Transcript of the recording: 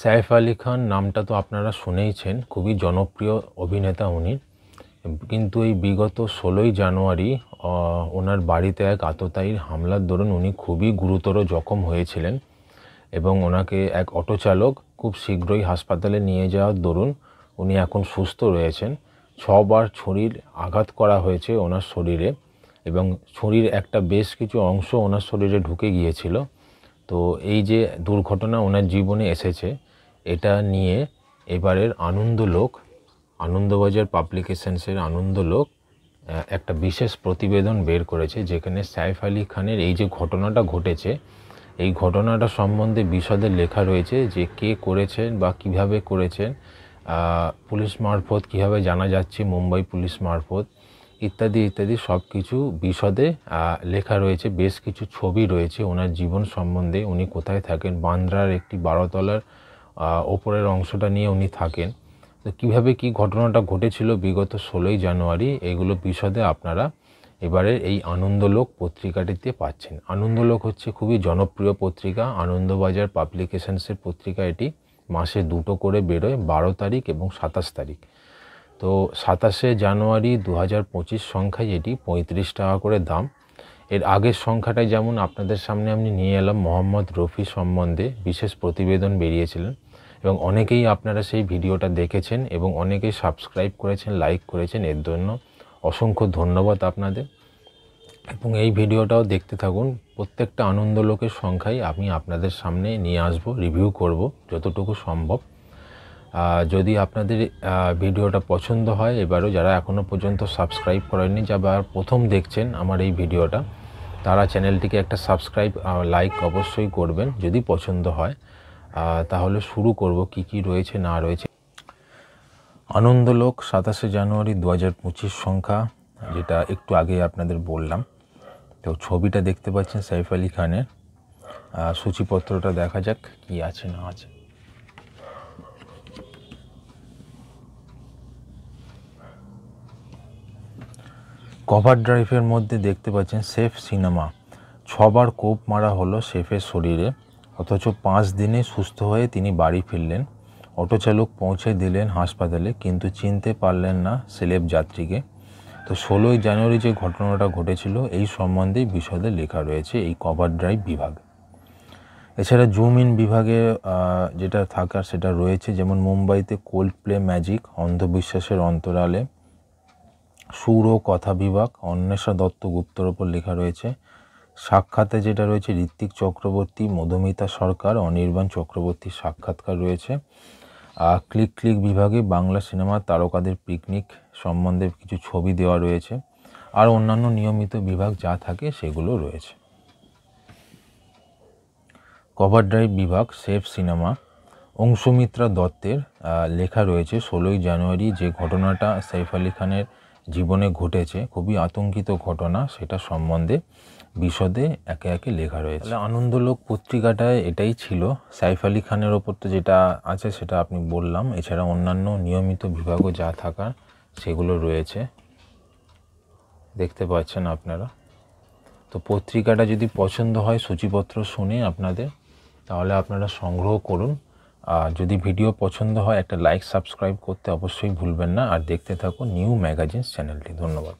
সাইফ আলি খান নামটা তো আপনারা শুনেইছেন, খুবই জনপ্রিয় অভিনেতা উনি। কিন্তু এই বিগত 16ই জানুয়ারি ওনার বাড়িতে এক আততায়ীর হামলার দরুন উনি খুবই গুরুতর জখম হয়েছিলেন এবং ওনাকে এক অটো চালক খুব শীঘ্রই হাসপাতালে নিয়ে যাওয়ার দরুন উনি এখন সুস্থ রয়েছেন। 6 বার ছুরির আঘাত করা হয়েছে ওনার শরীরে এবং ছুরির একটা বেশ কিছু অংশ ওনার শরীরে ঢুকে গিয়েছিল। তো এই যে দুর্ঘটনা ওনার জীবনে এসেছে, এটা নিয়ে এবারের আনন্দবাজার পাবলিকেশনসের আনন্দলোক একটা বিশেষ প্রতিবেদন বের করেছে, যেখানে সাইফ আলি খানের এই যে ঘটনাটা ঘটেছে, এই ঘটনাটা সম্বন্ধে বিশদে লেখা রয়েছে যে কে করেছেন বা কিভাবে করেছেন, পুলিশ মারফত কিভাবে জানা যাচ্ছে, মুম্বাই পুলিশ মারফত ইত্যাদি ইত্যাদি সব কিছু বিশদে লেখা রয়েছে। বেশ কিছু ছবি রয়েছে ওনার জীবন সম্বন্ধে, উনি কোথায় থাকেন, বান্দ্রার একটি 12 তলার ওপরের অংশটা নিয়ে উনি থাকেন। তো কীভাবে কী ঘটনাটা ঘটেছিল বিগত 16ই জানুয়ারি, এগুলো বিশদে আপনারা এবারে এই আনন্দলোক পত্রিকাটিতে পাচ্ছেন। আনন্দলোক হচ্ছে খুবই জনপ্রিয় পত্রিকা, আনন্দবাজার পাবলিকেশনসের পত্রিকা। এটি মাসে 2টো করে বেরোয়, 12 তারিখ এবং 27 তারিখ। তো 27শে জানুয়ারি 2025 সংখ্যায় এটি 35 টাকা করে দাম। এর আগের সংখ্যাটাই যেমন আপনাদের সামনে আমি নিয়ে এলাম, মোহাম্মদ রফি সম্বন্ধে বিশেষ প্রতিবেদন বেরিয়েছিলেন এবং অনেকেই আপনারা সেই ভিডিওটা দেখেছেন এবং অনেকেই সাবস্ক্রাইব করেছেন, লাইক করেছেন, এর জন্য অসংখ্য ধন্যবাদ আপনাদের। এবং এই ভিডিওটাও দেখতে থাকুন। প্রত্যেকটা আনন্দলোকের সংখ্যায় আমি আপনাদের সামনে নিয়ে আসব, রিভিউ করব যতটুকু সম্ভব। যদি আপনাদের ভিডিওটা পছন্দ হয়, এবারও যারা এখনও পর্যন্ত সাবস্ক্রাইব করেননি, যারা প্রথম দেখছেন আমার এই ভিডিওটা, তারা চ্যানেলটিকে একটা সাবস্ক্রাইব লাইক অবশ্যই করবেন যদি পছন্দ হয়। তাহলে শুরু করব কি কি রয়েছে না রয়েছে। আনন্দলোক 27শে জানুয়ারি 2025 সংখ্যা, যেটা একটু আগে আপনাদের বললাম। তো ছবিটা দেখতে পাচ্ছেন সাইফ আলি খানের। সূচিপত্রটা দেখা যাক কি আছে না আছে। কভার ড্রাইভের মধ্যে দেখতে পাচ্ছেন সেফ সিনেমা। 6 বার কোপ মারা হলো সেফের শরীরে, অথচ 5 দিনে সুস্থ হয়ে তিনি বাড়ি ফিরলেন। অটো চালক পৌঁছে দিলেন হাসপাতালে, কিন্তু চিনতে পারলেন না সেলেব যাত্রীকে। তো 16ই জানুয়ারি যে ঘটনাটা ঘটেছিল এই সম্বন্ধেই বিশদে লেখা রয়েছে এই কভার ড্রাইভ বিভাগ। এছাড়া জুম ইন বিভাগে যেটা থাকার সেটা রয়েছে, যেমন মুম্বাইতে কোল্ড প্লে ম্যাজিক, অন্ধবিশ্বাসের অন্তরালে, সুর ও কথা বিভাগ, অন্বেষা দত্ত গুপ্তর ওপর লেখা রয়েছে। সাক্ষাতে যেটা রয়েছে ঋত্বিক চক্রবর্তী, মধুমিতা সরকার, অনির্বাণ চক্রবর্তীর সাক্ষাৎকার রয়েছে। ক্লিক ক্লিক বিভাগে বাংলা সিনেমার তারকাদের পিকনিক সম্বন্ধে কিছু ছবি দেওয়া রয়েছে, আর অন্যান্য নিয়মিত বিভাগ যা থাকে সেগুলো রয়েছে। কভার ড্রাইভ বিভাগ সেফ সিনেমা, অংশুমিত্রা দত্তের লেখা রয়েছে 16ই জানুয়ারি যে ঘটনাটা সাইফ আলি খানের জীবনে ঘটেছে, খুবই আতঙ্কিত ঘটনা, সেটা সম্বন্ধে বিশদে একে একে লেখা রয়েছে। আনন্দলোক পত্রিকাটায় এটাই ছিল। সাইফ আলি খানের ওপর তো যেটা আছে সেটা আপনি বললাম, এছাড়া অন্যান্য নিয়মিত বিভাগও যা থাকার সেগুলো রয়েছে, দেখতে পাচ্ছেন আপনারা। তো পত্রিকাটা যদি পছন্দ হয় সূচিপত্র শুনে আপনাদের, তাহলে আপনারা সংগ্রহ করুন। আর যদি ভিডিও পছন্দ হয় একটা লাইক সাবস্ক্রাইব করতে অবশ্যই ভুলবেন না, আর দেখতে থাকুন নিউ ম্যাগাজিনস চ্যানেলটি। ধন্যবাদ।